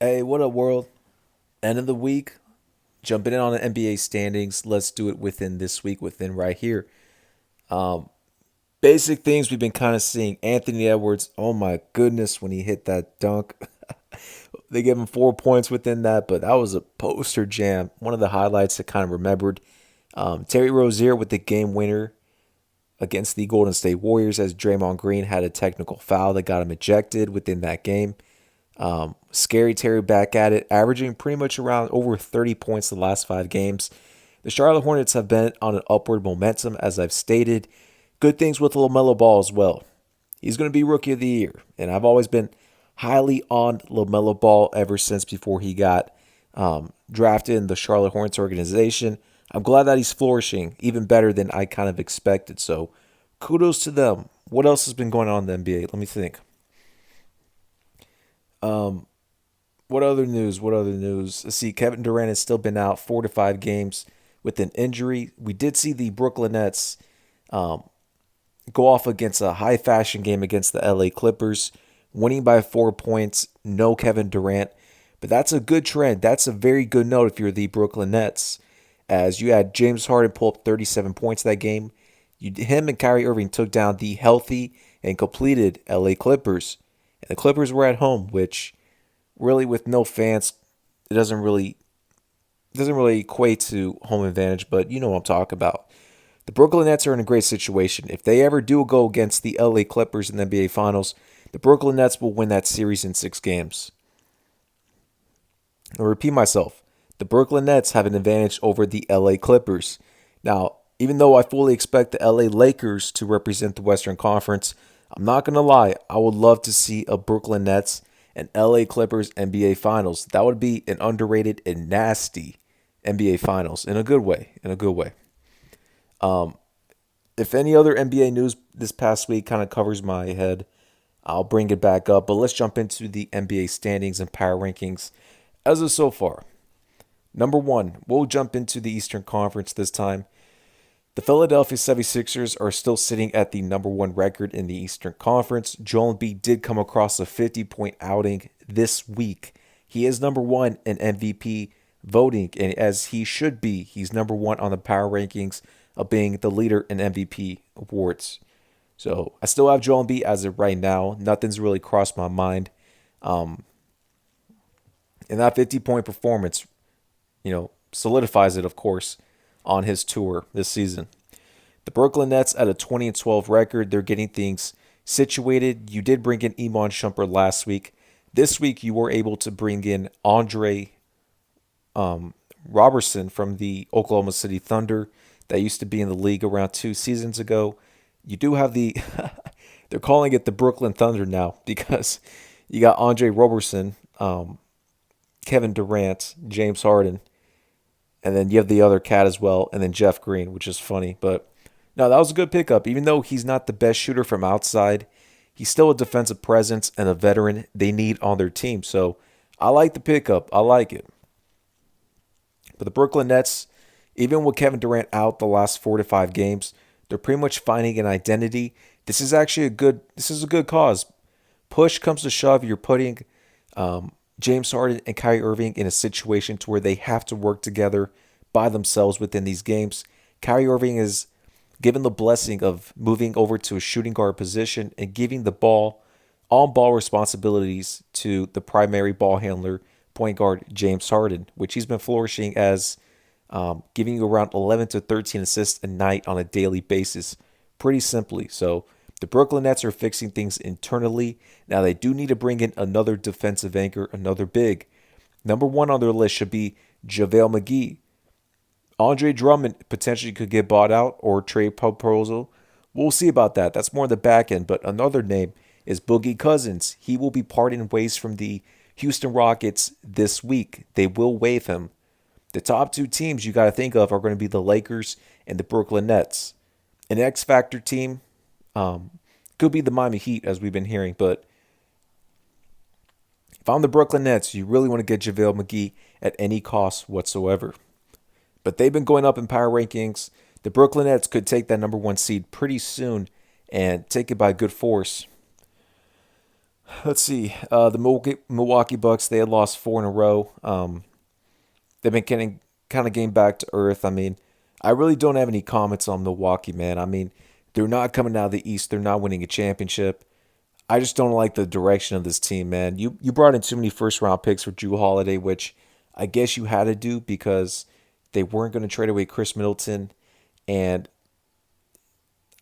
Hey, what up, world? End of the week. Jumping in on the NBA standings. Let's do it within this week, within right here. Um, Basic things we've been kind of seeing. Anthony Edwards, oh my goodness, when he hit that dunk. They gave him 4 points within that, but that was a poster jam. One of the highlights I kind of remembered. Terry Rozier with the game winner against the Golden State Warriors as Draymond Green had a technical foul that got him ejected within that game. Scary Terry back at it, averaging pretty much around over 30 points the last 5 games. The Charlotte Hornets have been on an upward momentum, as I've stated. Good things with LaMelo Ball as well. He's going to be Rookie of the Year, and I've always been highly on LaMelo Ball ever since before he got drafted in the Charlotte Hornets organization. I'm glad that he's flourishing, even better than I kind of expected. So kudos to them. What else has been going on in the NBA? Let me think. Um, What other news? What other news? Let's see. Kevin Durant has still been out 4 to 5 games with an injury. We did see the Brooklyn Nets um, go off against a high fashion game against the LA Clippers, winning by 4 points. No Kevin Durant. But that's a good trend. That's a very good note if you're the Brooklyn Nets, as you had James Harden pull up 37 points that game. Him and Kyrie Irving took down the healthy and completed LA Clippers. And the Clippers were at home, which really with no fans, it doesn't really equate to home advantage, but you know what I'm talking about. The Brooklyn Nets are in a great situation. If they ever do go against the LA Clippers in the NBA Finals, the Brooklyn Nets will win that series in 6 games. I'll repeat myself. The Brooklyn Nets have an advantage over the LA Clippers. Now, even though I fully expect the LA Lakers to represent the Western Conference, I'm not going to lie, I would love to see a Brooklyn Nets and LA Clippers NBA Finals. That would be an underrated and nasty NBA Finals in a good way. In a good way. Um, if any other NBA news this past week kind of covers my head, I'll bring it back up. But let's jump into the NBA standings and power rankings as of so far. Number one, we'll jump into the Eastern Conference this time. The Philadelphia 76ers are still sitting at the number one record in the Eastern Conference. Joel Embiid did come across a 50-point outing this week. He is number one in MVP voting, and as he should be, he's number one on the power rankings of being the leader in MVP awards. So I still have Joel Embiid as of right now. Nothing's really crossed my mind. Um, and that 50-point performance, solidifies it, of course, on his tour this season. The Brooklyn Nets at a 20-12 record, they're getting things situated. You did bring in Iman Shumpert last week. This week, you were able to bring in Andre Robertson from the Oklahoma City Thunder that used to be in the league around 2 seasons ago. You do have they're calling it the Brooklyn Thunder now because you got Andre Robertson, Kevin Durant, James Harden, and then you have the other cat as well, and then Jeff Green, which is funny. But no, that was a good pickup. Even though he's not the best shooter from outside, he's still a defensive presence and a veteran they need on their team. So I like the pickup. I like it. But the Brooklyn Nets, even with Kevin Durant out the last 4 to 5 games, they're pretty much finding an identity. This is a good cause. Push comes to shove, you're putting James Harden and Kyrie Irving in a situation to where they have to work together by themselves within these games. Kyrie Irving is given the blessing of moving over to a shooting guard position and giving the on-ball responsibilities to the primary ball handler, point guard James Harden, which he's been flourishing as giving you around 11 to 13 assists a night on a daily basis, pretty simply. So the Brooklyn Nets are fixing things internally. Now they do need to bring in another defensive anchor, another big. Number one on their list should be JaVale McGee. Andre Drummond potentially could get bought out or trade proposal. We'll see about that. That's more on the back end. But another name is Boogie Cousins. He will be parting ways from the Houston Rockets this week. They will waive him. The top two teams you got to think of are going to be the Lakers and the Brooklyn Nets. An X Factor team could be the Miami Heat, as we've been hearing. But if I'm the Brooklyn Nets, you really want to get JaVale McGee at any cost whatsoever. But they've been going up in power rankings. The Brooklyn Nets could take that number one seed pretty soon and take it by good force. Let's see. The Milwaukee Bucks, they had lost four in a row. They've been getting kind of getting back to earth. I mean, I really don't have any comments on Milwaukee, man. I mean, they're not coming out of the East. They're not winning a championship. I just don't like the direction of this team, man. You brought in too many first round picks for Drew Holiday, which I guess you had to do because they weren't going to trade away Chris Middleton. And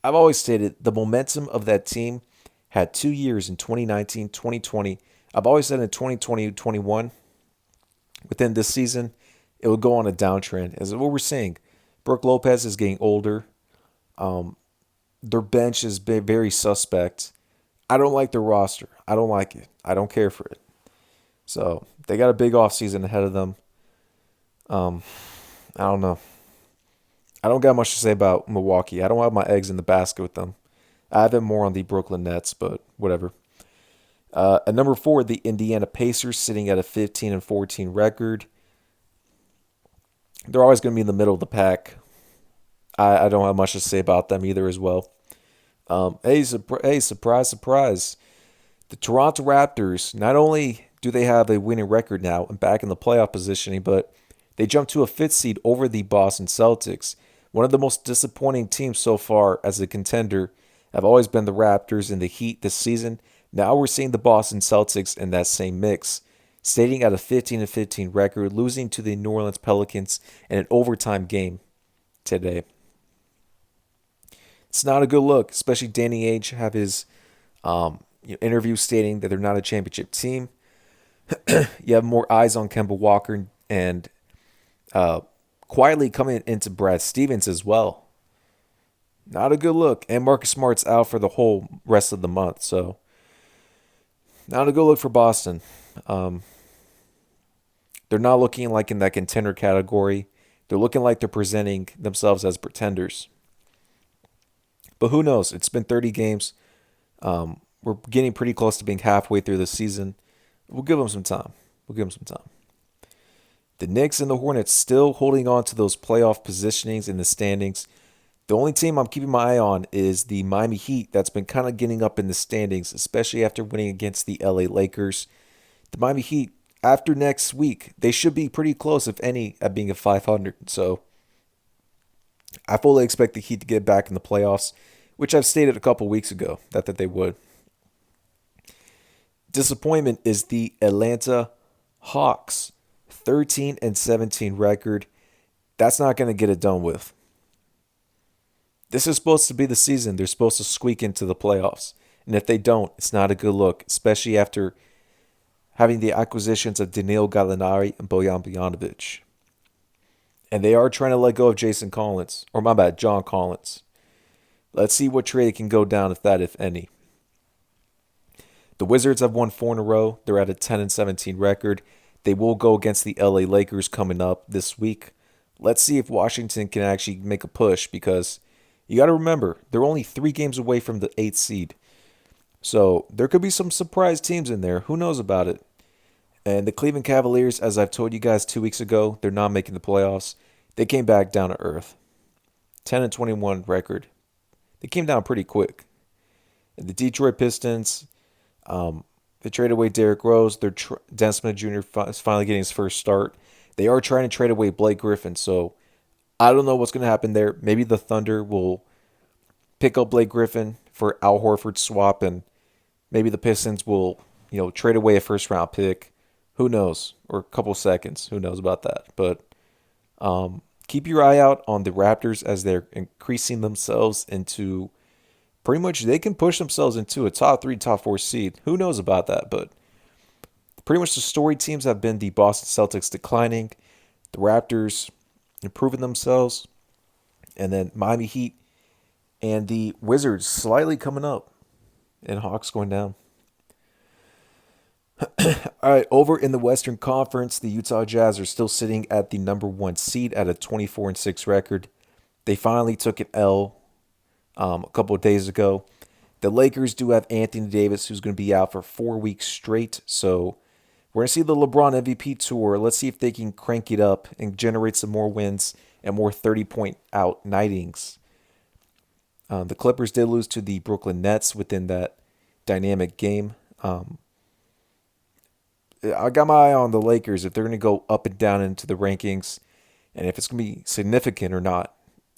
I've always stated the momentum of that team had 2 years in 2019, 2020. I've always said in 2020, 21, within this season, it would go on a downtrend. As what we're seeing, Brooke Lopez is getting older. Um, their bench is very suspect. I don't like their roster. I don't like it. I don't care for it. So they got a big offseason ahead of them. Um, I don't know. I don't got much to say about Milwaukee. I don't have my eggs in the basket with them. I have it more on the Brooklyn Nets, but whatever. At number four, the Indiana Pacers sitting at a 15-14 record. They're always going to be in the middle of the pack. I don't have much to say about them either as well. Hey, surprise, surprise. The Toronto Raptors, not only do they have a winning record now and back in the playoff positioning, but they jumped to a fifth seed over the Boston Celtics. One of the most disappointing teams so far as a contender have always been the Raptors and the Heat this season. Now we're seeing the Boston Celtics in that same mix, staying at a 15-15 record, losing to the New Orleans Pelicans in an overtime game today. It's not a good look, especially Danny Ainge have his interview stating that they're not a championship team. You have more eyes on Kemba Walker and quietly coming into Brad Stevens as well. Not a good look. And Marcus Smart's out for the whole rest of the month. So, not a good look for Boston. They're not looking like in that contender category. They're looking like they're presenting themselves as pretenders. But who knows? It's been 30 games. We're getting pretty close to being halfway through the season. We'll give them some time. The Knicks and the Hornets still holding on to those playoff positionings in the standings. The only team I'm keeping my eye on is the Miami Heat that's been kind of getting up in the standings, especially after winning against the LA Lakers. The Miami Heat, after next week, they should be pretty close, if any, at being at 500. So I fully expect the Heat to get back in the playoffs, which I've stated a couple weeks ago that they would. Disappointment is the Atlanta Hawks, 13-17 record. That's not going to get it done with. This is supposed to be the season. They're supposed to squeak into the playoffs. And if they don't, it's not a good look, especially after having the acquisitions of Danilo Gallinari and Bojan Bojanovic. And they are trying to let go of John Collins. Let's see what trade can go down if any. The Wizards have won 4 in a row. They're at a 10-17 record. They will go against the LA Lakers coming up this week. Let's see if Washington can actually make a push because you got to remember, they're only 3 games away from the 8th seed. So there could be some surprise teams in there. Who knows about it? And the Cleveland Cavaliers, as I've told you guys 2 weeks ago, they're not making the playoffs. They came back down to earth. 10-21 record. They came down pretty quick. And the Detroit Pistons, they traded away Derrick Rose. Dennis Smith Jr. is finally getting his first start. They are trying to trade away Blake Griffin. So I don't know what's going to happen there. Maybe the Thunder will pick up Blake Griffin for Al Horford swap, and maybe the Pistons will, trade away a first round pick. Who knows? Or a couple seconds. Who knows about that? But keep your eye out on the Raptors as they're increasing themselves into pretty much they can push themselves into a top 3, top 4 seed. Who knows about that? But pretty much the story teams have been the Boston Celtics declining, the Raptors improving themselves, and then Miami Heat and the Wizards slightly coming up, and Hawks going down. All right, over in the Western Conference, the Utah Jazz are still sitting at the number 1 seed at a 24-6 record. They finally took an L a couple of days ago. The Lakers do have Anthony Davis, who's going to be out for 4 weeks straight. So we're going to see the LeBron MVP tour. Let's see if they can crank it up and generate some more wins and more 30-point out nightings. The Clippers did lose to the Brooklyn Nets within that dynamic game. Um, I got my eye on the Lakers if they're going to go up and down into the rankings, and if it's going to be significant or not.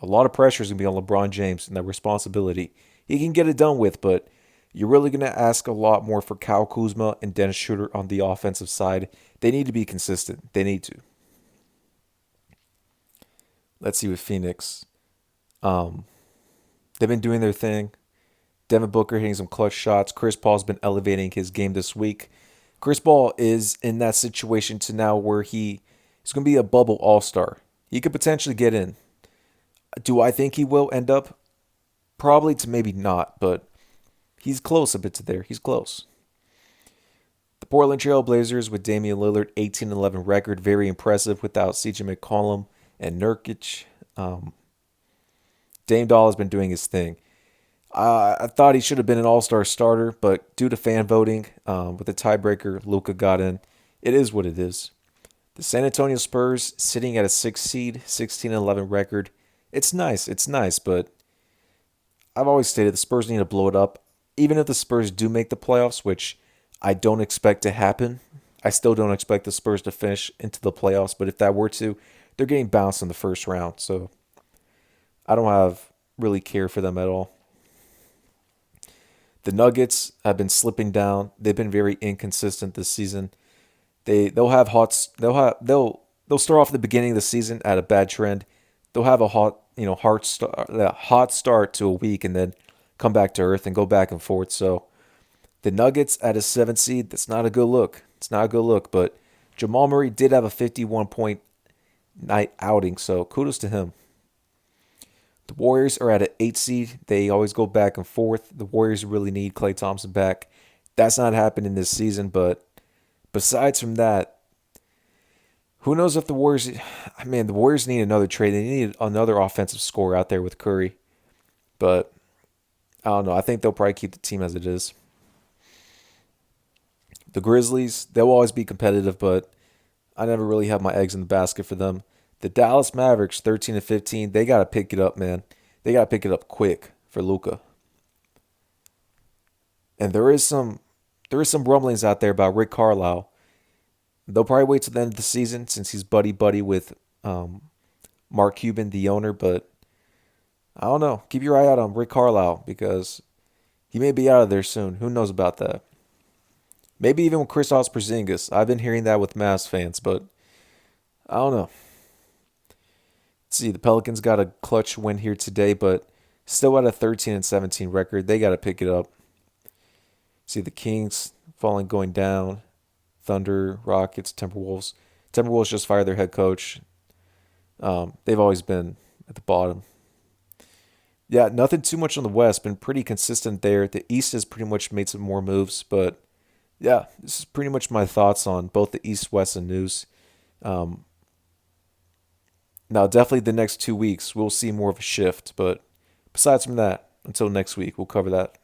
A lot of pressure is going to be on LeBron James and that responsibility. He can get it done with, but you're really going to ask a lot more for Kyle Kuzma and Dennis Schroeder on the offensive side. They need to be consistent. They need to. Let's see with Phoenix. Um, they've been doing their thing. Devin Booker hitting some clutch shots. Chris Paul's been elevating his game this week. Chris Paul is in that situation to now where he is going to be a bubble all-star. He could potentially get in. Do I think he will end up? Probably to maybe not, but he's close a bit to there. He's close. The Portland Trail Blazers with Damian Lillard, 18-11 record. Very impressive without CJ McCollum and Nurkic. Dame Doll has been doing his thing. I thought he should have been an all-star starter, but due to fan voting, with the tiebreaker, Luka got in. It is what it is. The San Antonio Spurs sitting at a 6 seed, 16-11 record. It's nice, but I've always stated the Spurs need to blow it up. Even if the Spurs do make the playoffs, which I don't expect to happen, I still don't expect the Spurs to finish into the playoffs, but if that were to, they're getting bounced in the first round, so I don't have really care for them at all. The Nuggets have been slipping down. They've been very inconsistent this season. They'll start off at the beginning of the season at a bad trend. They'll have a hot start to a week and then come back to earth and go back and forth. So the Nuggets at a 7 seed, that's not a good look. It's not a good look, but Jamal Murray did have a 51-point night outing, so kudos to him. The Warriors are at an 8 seed. They always go back and forth. The Warriors really need Klay Thompson back. That's not happening this season, but besides from that, who knows if the Warriors... the Warriors need another trade. They need another offensive scorer out there with Curry. But, I don't know. I think they'll probably keep the team as it is. The Grizzlies, they'll always be competitive, but I never really have my eggs in the basket for them. The Dallas Mavericks, 13-15, they got to pick it up, man. They got to pick it up quick for Luka. And there is some rumblings out there about Rick Carlisle. They'll probably wait till the end of the season since he's buddy with Mark Cuban, the owner. But I don't know. Keep your eye out on Rick Carlisle because he may be out of there soon. Who knows about that? Maybe even with Kristaps Porzingis. I've been hearing that with Mavs fans, but I don't know. Let's see, the Pelicans got a clutch win here today, but still at a 13-17 record. They got to pick it up. See, the Kings going down. Thunder, Rockets, Timberwolves. Timberwolves just fired their head coach. They've always been at the bottom. Yeah, nothing too much on the West. Been pretty consistent there. The East has pretty much made some more moves, but yeah, this is pretty much my thoughts on both the East, West, and news. Now, definitely the next 2 weeks, we'll see more of a shift. But besides from that, until next week, we'll cover that.